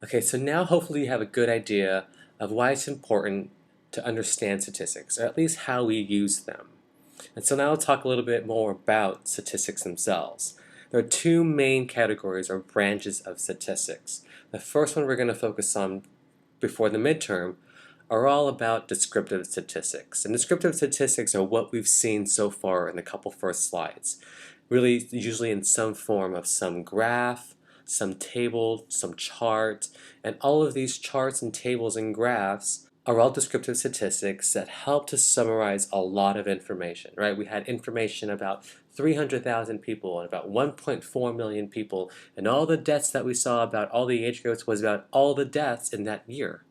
Okay, so now hopefully you have a good idea of why it's important to understand statistics, or at least how we use them. And so now I'll talk a little bit more about statistics themselves. There are two main categories or branches of statistics. The first one we're going to focus on before the midterm are all about descriptive statistics. And descriptive statistics are what we've seen so far in the couple first slides. Really, usually in some form of some graph, some table, some chart, and all of these charts and tables and graphs are all descriptive statistics that help to summarize a lot of information, right? We had information about 300,000 people and about 1.4 million people, and all the deaths that we saw about all the age groups was about all the deaths in that year.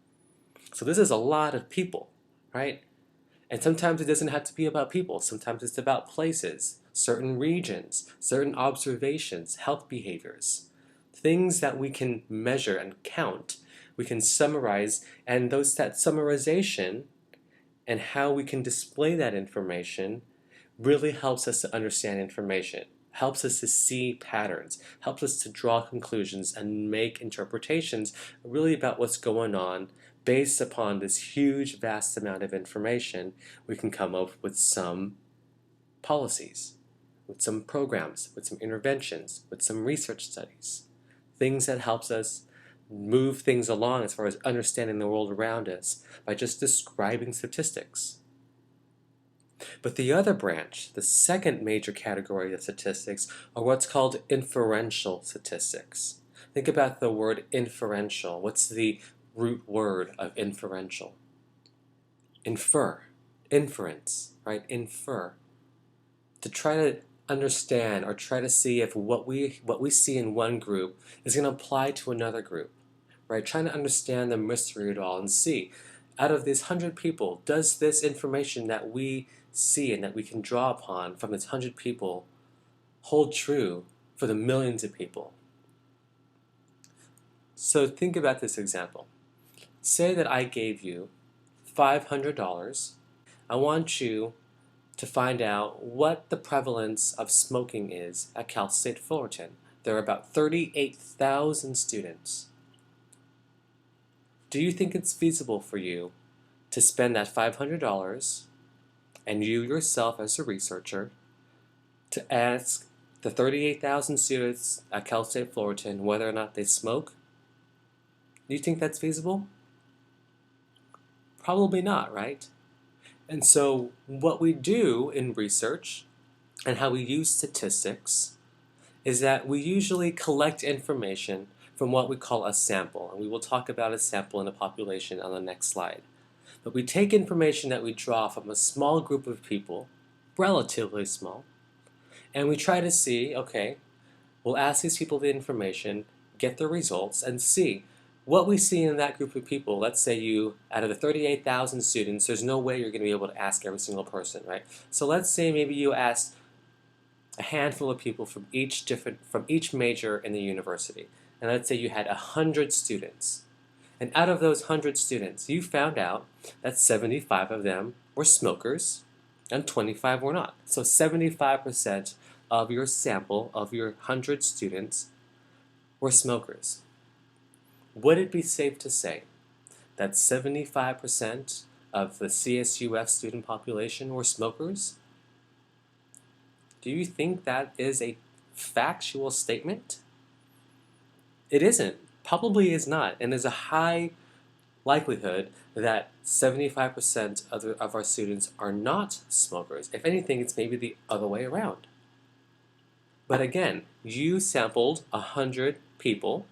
So this is a lot of people, right? And sometimes it doesn't have to be about people. Sometimes it's about places, certain regions, certain observations, health behaviors, things that we can measure and count. We can summarize, and that summarization and how we can display that information really helps us to understand information, helps us to see patterns, helps us to draw conclusions and make interpretations really about what's going on. Based upon this huge, vast amount of information, we can come up with some policies, with some programs, with some interventions, with some research studies, things that helps us move things along as far as understanding the world around us by just describing statistics. But the other branch, the second major category of statistics, are what's called inferential statistics. Think about the word inferential. What's the root word of inferential? Infer, inference, right? Infer. To try to understand or try to see if what we see in one group is going to apply to another group, right? Trying to understand the mystery of it all and see, out of these 100 people, does this information that we see and that we can draw upon from this 100 people hold true for the millions of people? So think about this example. Say that I gave you $500. I want you to find out what the prevalence of smoking is at Cal State Fullerton. There are about 38,000 students. Do you think it's feasible for you to spend that $500 and you yourself as a researcher to ask the 38,000 students at Cal State Fullerton whether or not they smoke? Do you think that's feasible? Probably not, right? And so what we do in research and how we use statistics is that we usually collect information from what we call a sample. And we will talk about a sample in a population on the next slide. But we take information that we draw from a small group of people, relatively small, and we try to see, okay, we'll ask these people the information, get the results, and see what we see in that group of people. Let's say you, out of the 38,000 students, there's no way you're going to be able to ask every single person, right? So let's say maybe you asked a handful of people from each major in the university. And let's say you had 100 students. And out of those 100 students, you found out that 75 of them were smokers and 25 were not. So 75% of your sample, of your 100 students, were smokers. Would it be safe to say that 75% of the CSUF student population were smokers? Do you think that is a factual statement? It isn't. Probably is not. And there's a high likelihood that 75% of our students are not smokers. If anything, it's maybe the other way around. But again, you sampled 100 people,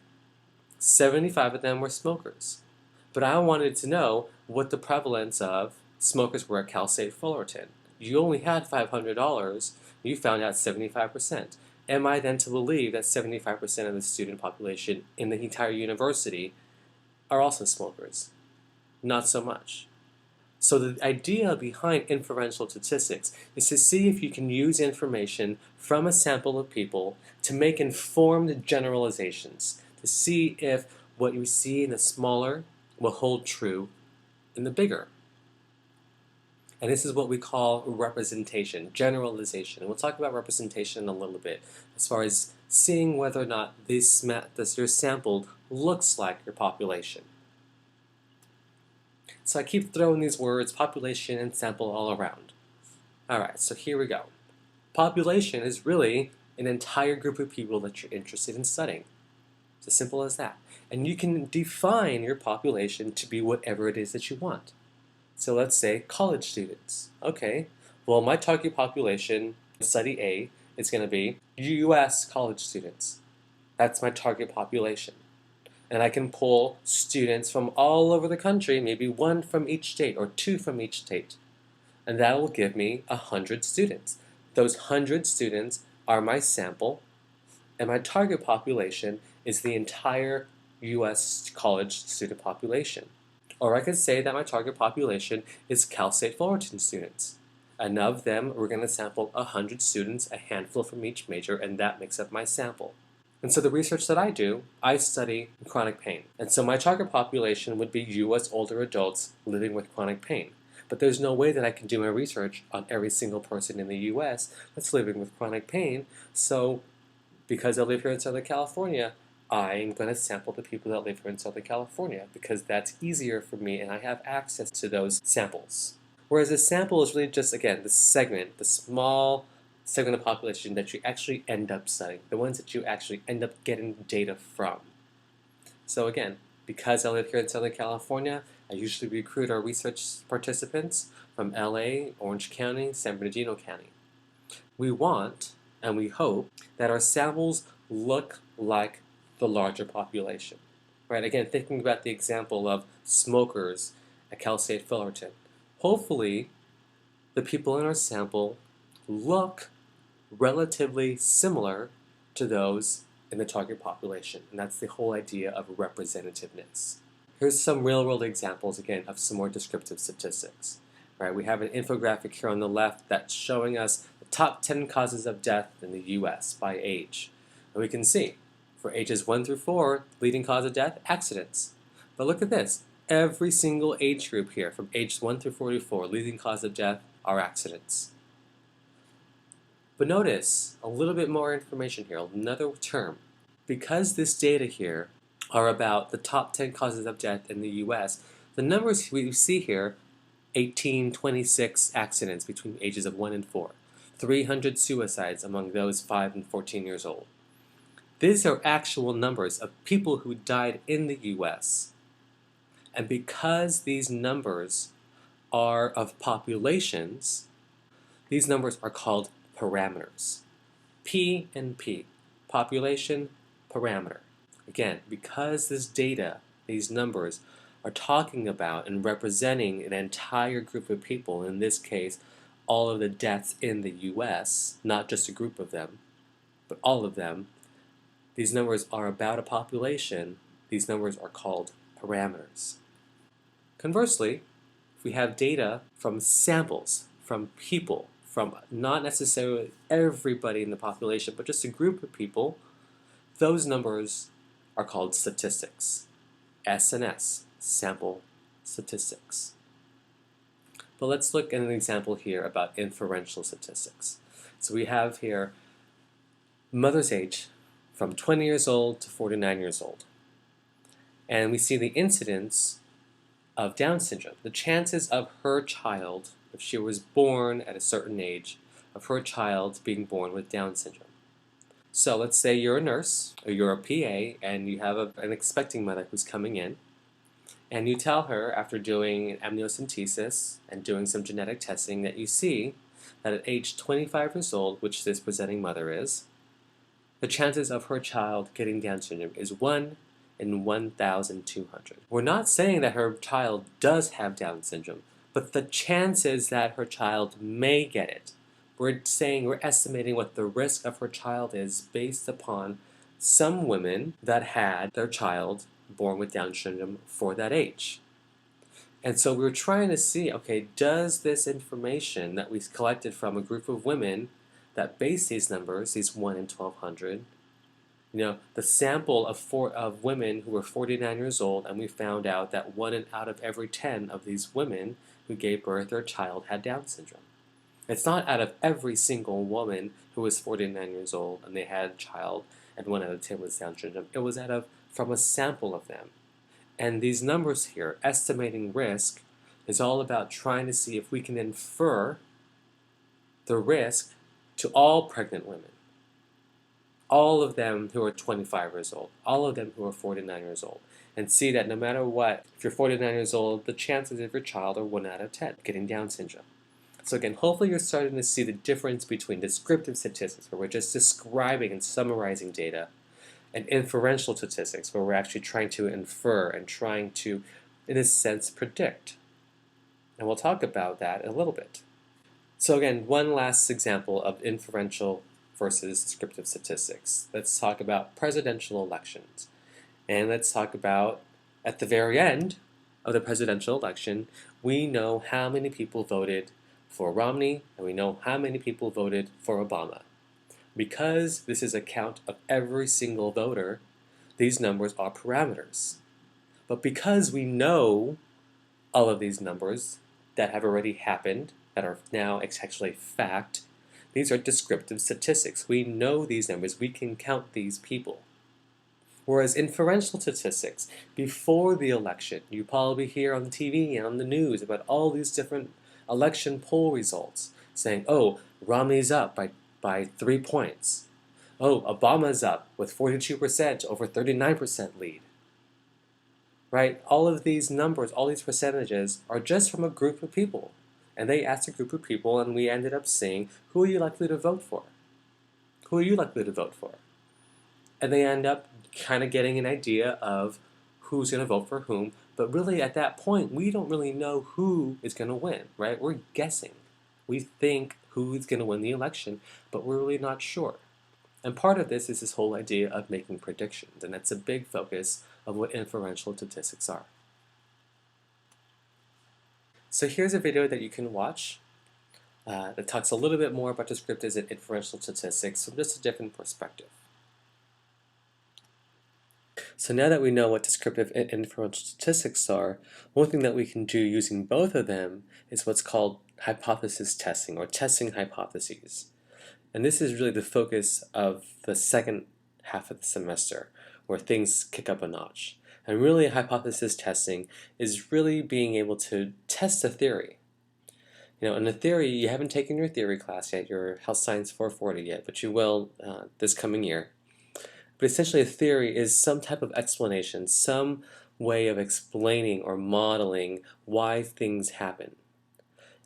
75 of them were smokers. But I wanted to know what the prevalence of smokers were at Cal State Fullerton. You only had $500, you found out 75%. Am I then to believe that 75% of the student population in the entire university are also smokers? Not so much. So the idea behind inferential statistics is to see if you can use information from a sample of people to make informed generalizations, to see if what you see in the smaller will hold true in the bigger. And this is what we call representation, generalization. And we'll talk about representation in a little bit as far as seeing whether or not this you're sampled looks like your population. So I keep throwing these words, population and sample, all around. Alright, so here we go. Population is really an entire group of people that you're interested in studying. It's as simple as that. And you can define your population to be whatever it is that you want. So let's say college students. Okay, well, my target population, study A, is going to be US college students. That's my target population. And I can pull students from all over the country, maybe one from each state or two from each state. And that will give me 100 students. Those 100 students are my sample, and my target population is the entire US college student population. Or I could say that my target population is Cal State Fullerton students. And of them, we're going to sample 100 students, a handful from each major, and that makes up my sample. And so the research that I do, I study chronic pain. And so my target population would be US older adults living with chronic pain. But there's no way that I can do my research on every single person in the US that's living with chronic pain. So because I live here in Southern California, I'm going to sample the people that live here in Southern California because that's easier for me and I have access to those samples. Whereas a sample is really just, again, the segment, the small segment of population that you actually end up studying, the ones that you actually end up getting data from. So again, because I live here in Southern California, I usually recruit our research participants from LA, Orange County, San Bernardino County. We want, and we hope, that our samples look like the larger population. Right? Again, thinking about the example of smokers at Cal State Fullerton. Hopefully, the people in our sample look relatively similar to those in the target population, and that's the whole idea of representativeness. Here's some real-world examples, again, of some more descriptive statistics. Right? We have an infographic here on the left that's showing us the top 10 causes of death in the U.S. by age. And we can see, for ages 1 through 4, leading cause of death, accidents. But look at this. Every single age group here, from age 1 through 44, leading cause of death are accidents. But notice a little bit more information here, another term. Because this data here are about the top 10 causes of death in the US, the numbers we see here, 1826 accidents between ages of 1 and 4, 300 suicides among those 5 and 14 years old. These are actual numbers of people who died in the US. And because these numbers are of populations, these numbers are called parameters. P and P, population, parameter. Again, because this data, these numbers, are talking about and representing an entire group of people, in this case, all of the deaths in the US, not just a group of them, but all of them, these numbers are about a population, these numbers are called parameters. Conversely, if we have data from samples, from people, from not necessarily everybody in the population, but just a group of people, those numbers are called statistics. S&S, sample statistics. But let's look at an example here about inferential statistics. So we have here mother's age from 20 years old to 49 years old. And we see the incidence of Down syndrome, the chances of her child, if she was born at a certain age, of her child being born with Down syndrome. So let's say you're a nurse, or you're a PA, and you have an expecting mother who's coming in, and you tell her, after doing an amniocentesis and doing some genetic testing, that you see that at age 25 years old, which this presenting mother is, the chances of her child getting Down syndrome is 1 in 1,200. We're not saying that her child does have Down syndrome, but the chances that her child may get it. We're estimating what the risk of her child is based upon some women that had their child born with Down syndrome for that age. And so we were trying to see, okay, does this information that we collected from a group of women that base these numbers, these 1 in 1,200, the sample of women who were 49 years old, and we found out that 1 out of every 10 of these women who gave birth, their child had Down syndrome. It's not out of every single woman who was 49 years old and they had a child and 1 out of 10 was Down syndrome. It was from a sample of them. And these numbers here, estimating risk, is all about trying to see if we can infer the risk to all pregnant women. All of them who are 25 years old, all of them who are 49 years old, and see that no matter what, if you're 49 years old, the chances of your child are 1 out of 10 getting Down syndrome. So again, hopefully you're starting to see the difference between descriptive statistics, where we're just describing and summarizing data, and inferential statistics, where we're actually trying to infer and trying to, in a sense, predict. And we'll talk about that in a little bit. So again, one last example of inferential versus descriptive statistics. Let's talk about presidential elections. And let's talk about, at the very end of the presidential election, we know how many people voted for Romney, and we know how many people voted for Obama. Because this is a count of every single voter, these numbers are parameters. But because we know all of these numbers that have already happened, that are now actually fact, these are descriptive statistics. We know these numbers, we can count these people. Whereas inferential statistics, before the election, you probably hear on the TV and on the news about all these different election poll results saying, oh, Romney's up by 3 points. Oh, Obama's up with 42% over 39% lead. Right? All of these numbers, all these percentages are just from a group of people. And they asked a group of people, and we ended up saying, who are you likely to vote for? Who are you likely to vote for? And they end up kind of getting an idea of who's going to vote for whom, but really at that point, we don't really know who is going to win, right? We're guessing. We think who's going to win the election, but we're really not sure. And part of this is this whole idea of making predictions, and that's a big focus of what inferential statistics are. So here's a video that you can watch that talks a little bit more about descriptive and inferential statistics from just a different perspective. So now that we know what descriptive and inferential statistics are, one thing that we can do using both of them is what's called hypothesis testing, or testing hypotheses. And this is really the focus of the second half of the semester, where things kick up a notch. And really, hypothesis testing is really being able to test a theory. You know, in a theory, you haven't taken your theory class yet, your Health Science 440 yet, but you will this coming year. But essentially, a theory is some type of explanation, some way of explaining or modeling why things happen.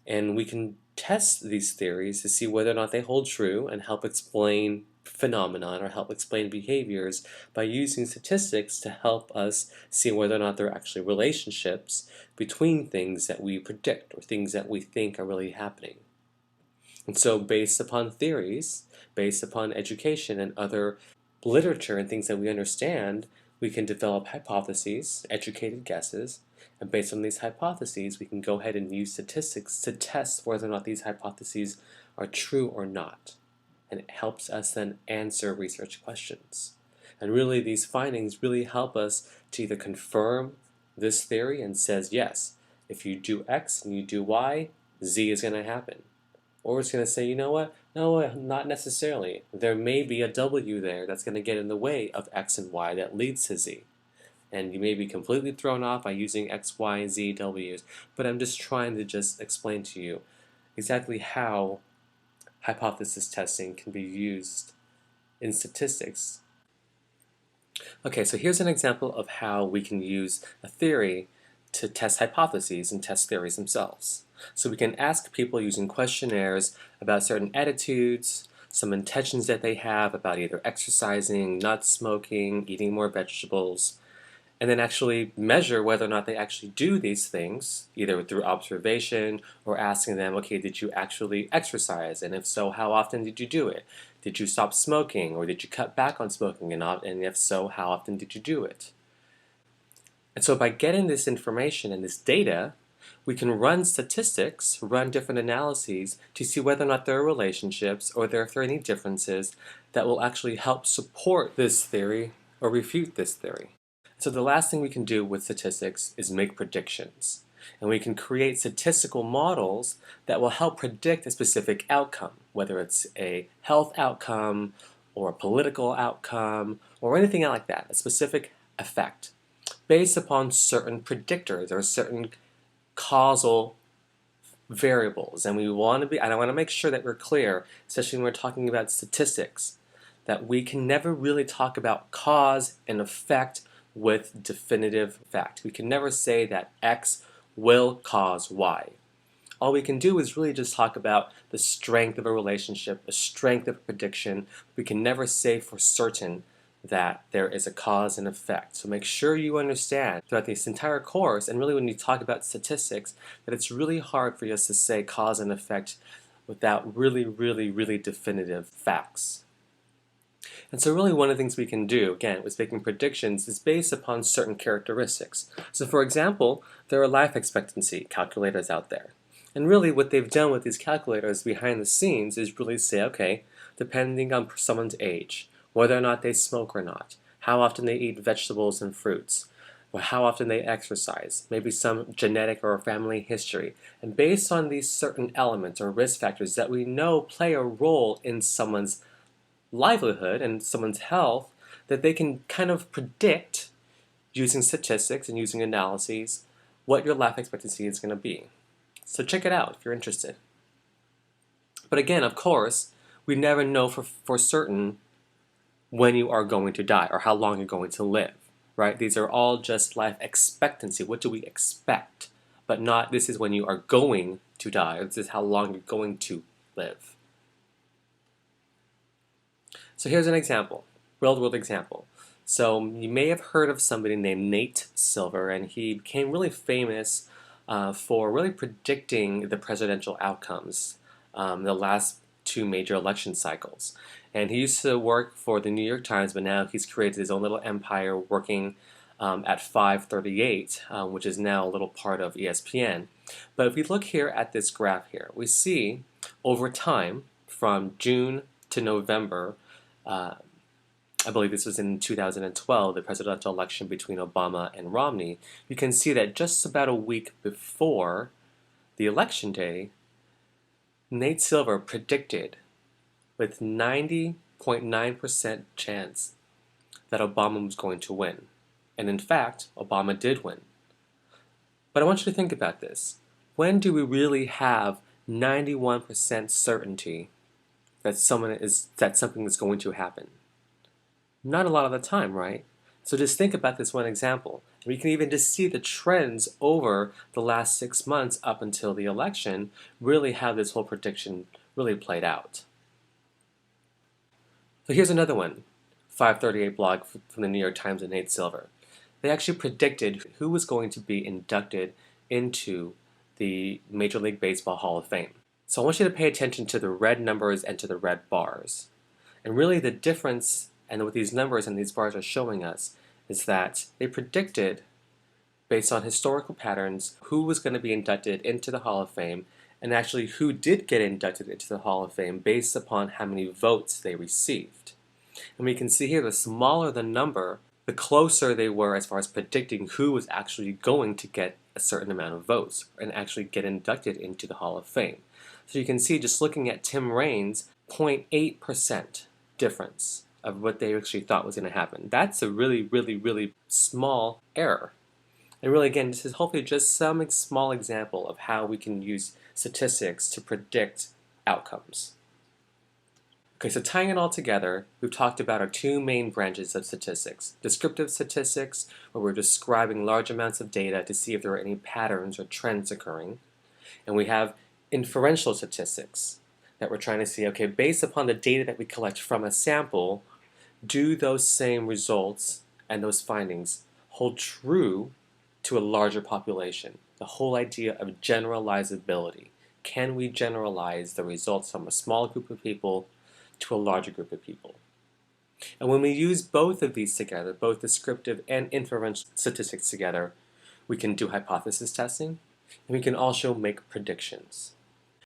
And we can test these theories to see whether or not they hold true and help explain phenomenon or help explain behaviors by using statistics to help us see whether or not there are actually relationships between things that we predict or things that we think are really happening. And so based upon theories, based upon education and other literature and things that we understand, we can develop hypotheses, educated guesses, and based on these hypotheses, we can go ahead and use statistics to test whether or not these hypotheses are true or not. And it helps us then answer research questions. And really, these findings really help us to either confirm this theory and says, yes, if you do X and you do Y, Z is going to happen. Or it's going to say, you know what? No, not necessarily. There may be a W there that's going to get in the way of X and Y that leads to Z. And you may be completely thrown off by using X, Y, Z, W's. But I'm just trying to just explain to you exactly how hypothesis testing can be used in statistics. Okay, so here's an example of how we can use a theory to test hypotheses and test theories themselves. So we can ask people using questionnaires about certain attitudes, some intentions that they have about either exercising, not smoking, eating more vegetables, and then actually measure whether or not they actually do these things, either through observation or asking them, okay, did you actually exercise? And if so, how often did you do it? Did you stop smoking, or did you cut back on smoking? And if so, how often did you do it? And so by getting this information and this data, we can run statistics, run different analyses to see whether or not there are relationships or if there are any differences that will actually help support this theory or refute this theory. So the last thing we can do with statistics is make predictions. And we can create statistical models that will help predict a specific outcome, whether it's a health outcome or a political outcome or anything like that, a specific effect, based upon certain predictors or certain causal variables. And I want to make sure that we're clear, especially when we're talking about statistics, that we can never really talk about cause and effect with definitive fact. We can never say that X will cause Y. All we can do is really just talk about the strength of a relationship, the strength of a prediction. We can never say for certain that there is a cause and effect. So make sure you understand throughout this entire course, and really when you talk about statistics, that it's really hard for us to say cause and effect without really definitive facts. And so really one of the things we can do, again, with making predictions is based upon certain characteristics. So for example, there are life expectancy calculators out there. And really what they've done with these calculators behind the scenes is really say, okay, depending on someone's age, whether or not they smoke or not, how often they eat vegetables and fruits, or how often they exercise, maybe some genetic or family history. And based on these certain elements or risk factors that we know play a role in someone's livelihood and someone's health, that they can kind of predict using statistics and using analyses what your life expectancy is going to be. So check it out if you're interested. But again, of course, we never know for certain when you are going to die or how long you're going to live, right? These are all just life expectancy. What do we expect? But not this is when you are going to die, or this is how long you're going to live. So here's an example, real-world example. So you may have heard of somebody named Nate Silver, and he became really famous for really predicting the presidential outcomes the last two major election cycles. And he used to work for the New York Times, but now he's created his own little empire working at 538, which is now a little part of ESPN. But if we look here at this graph here, we see over time from June to November, I believe this was in 2012, the presidential election between Obama and Romney, you can see that just about a week before the election day, Nate Silver predicted with 90.9% chance that Obama was going to win. And in fact, Obama did win. But I want you to think about this. When do we really have 91% certainty that something is going to happen? Not a lot of the time, right? So just think about this one example. We can even just see the trends over the last 6 months up until the election, really how this whole prediction really played out. So here's another one, 538 blog from the New York Times and Nate Silver. They actually predicted who was going to be inducted into the Major League Baseball Hall of Fame. So I want you to pay attention to the red numbers and to the red bars. And really the difference, and what these numbers and these bars are showing us, is that they predicted, based on historical patterns, who was going to be inducted into the Hall of Fame, and actually who did get inducted into the Hall of Fame based upon how many votes they received. And we can see here, the smaller the number, the closer they were as far as predicting who was actually going to get a certain amount of votes and actually get inducted into the Hall of Fame. So you can see, just looking at Tim Raine's 0.8% difference of what they actually thought was going to happen. That's a really small error. And really, again, this is hopefully just some small example of how we can use statistics to predict outcomes. Okay, so tying it all together, we've talked about our two main branches of statistics. Descriptive statistics, where we're describing large amounts of data to see if there are any patterns or trends occurring. And we have inferential statistics, that we're trying to see, okay, based upon the data that we collect from a sample, do those same results and those findings hold true to a larger population? The whole idea of generalizability. Can we generalize the results from a small group of people to a larger group of people? And when we use both of these together, both descriptive and inferential statistics together, we can do hypothesis testing, and we can also make predictions.